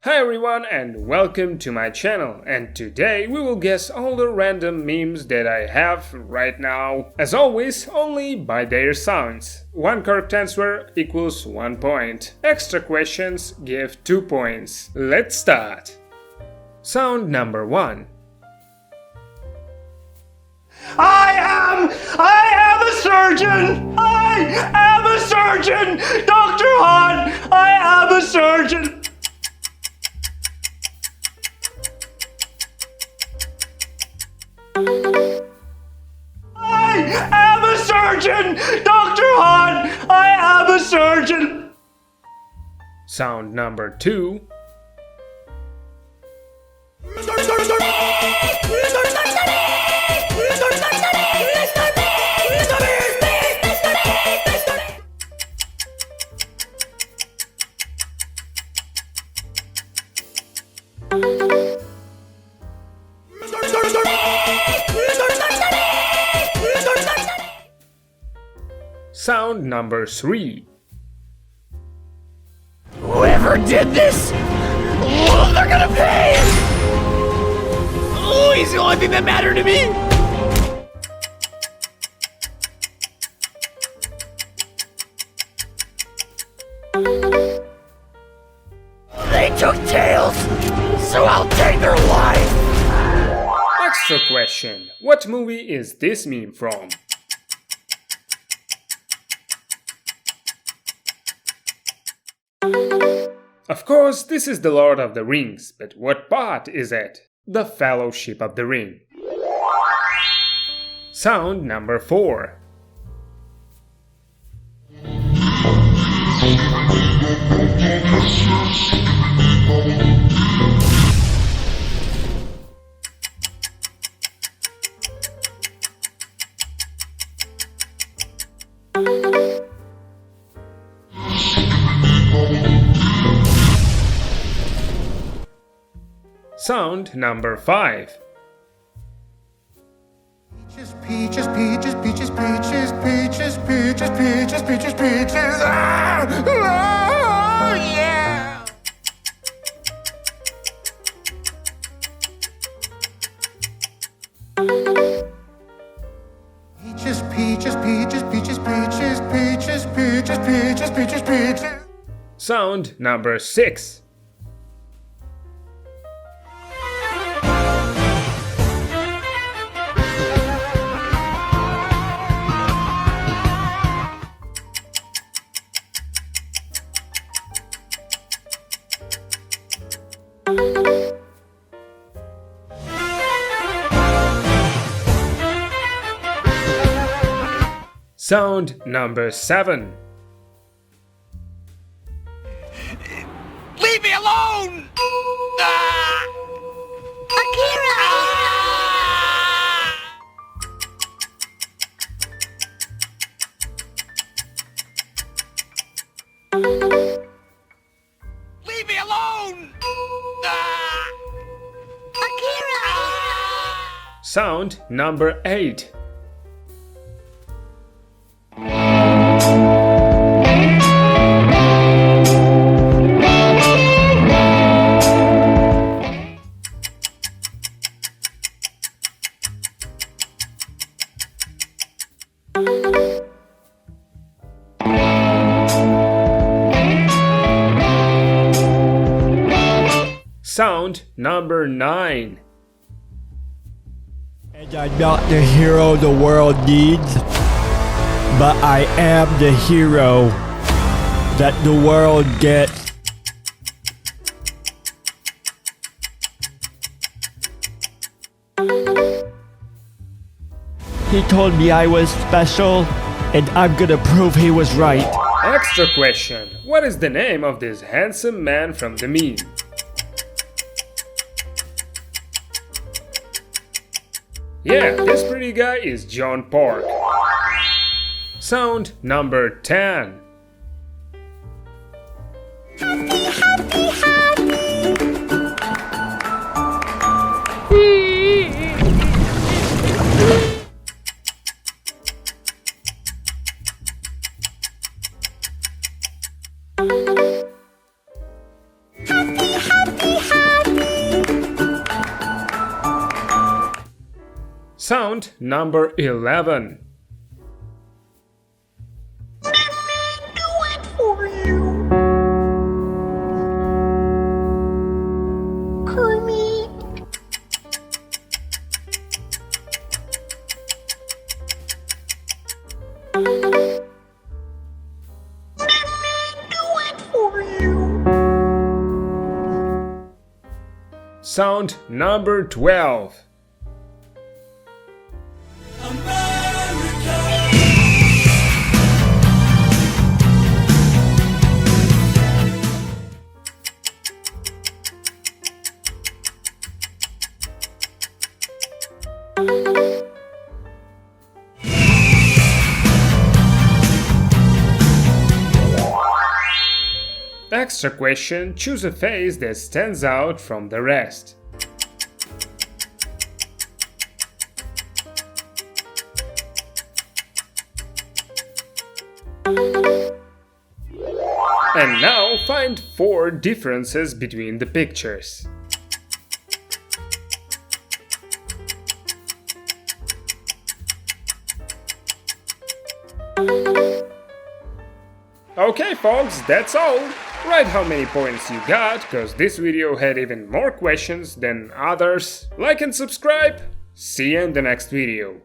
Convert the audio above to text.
Hi everyone and welcome to my channel, and today we will guess all the random memes that I have right now. As always, only by their sounds. One correct answer equals 1 point. Extra questions give 2 points. Let's start. Sound number 1. I am a surgeon! I am a surgeon! Dr. Han, I am a surgeon! I am a surgeon! Dr. Han, I am a surgeon! Sound number 2. Sound number 3. Whoever did this, they're gonna pay! Oh, he's the only thing that mattered to me! They took Tails, so I'll take their life! Extra question. What movie is this meme from? Of course, this is the Lord of the Rings, but what part is it? The Fellowship of the Ring. Sound number 4. Sound number 5. Peaches, peaches, peaches, peaches, peaches, peaches, peaches, peaches, peaches, peaches. Ah! Oh, yeah! Peaches, peaches, peaches, peaches, peaches, peaches, peaches, peaches, peaches, peaches. Sound number 6. Sound number 7. Leave me alone! Ah! Akira! Leave me alone! Ah! Akira! Sound number 8. Sound number 9. And I'm not the hero the world needs, but I am the hero that the world gets. He told me I was special, and I'm gonna prove he was right. Extra question. What is the name of this handsome man from the meme? Yeah, this pretty guy is John Park. Sound number 10. Happy, happy. Sound number 11. Sound number 12. Extra question, choose a face that stands out from the rest. And now find 4 differences between the pictures. Okay folks, that's all! Write how many points you got, cause this video had even more questions than others. Like and subscribe! See you in the next video.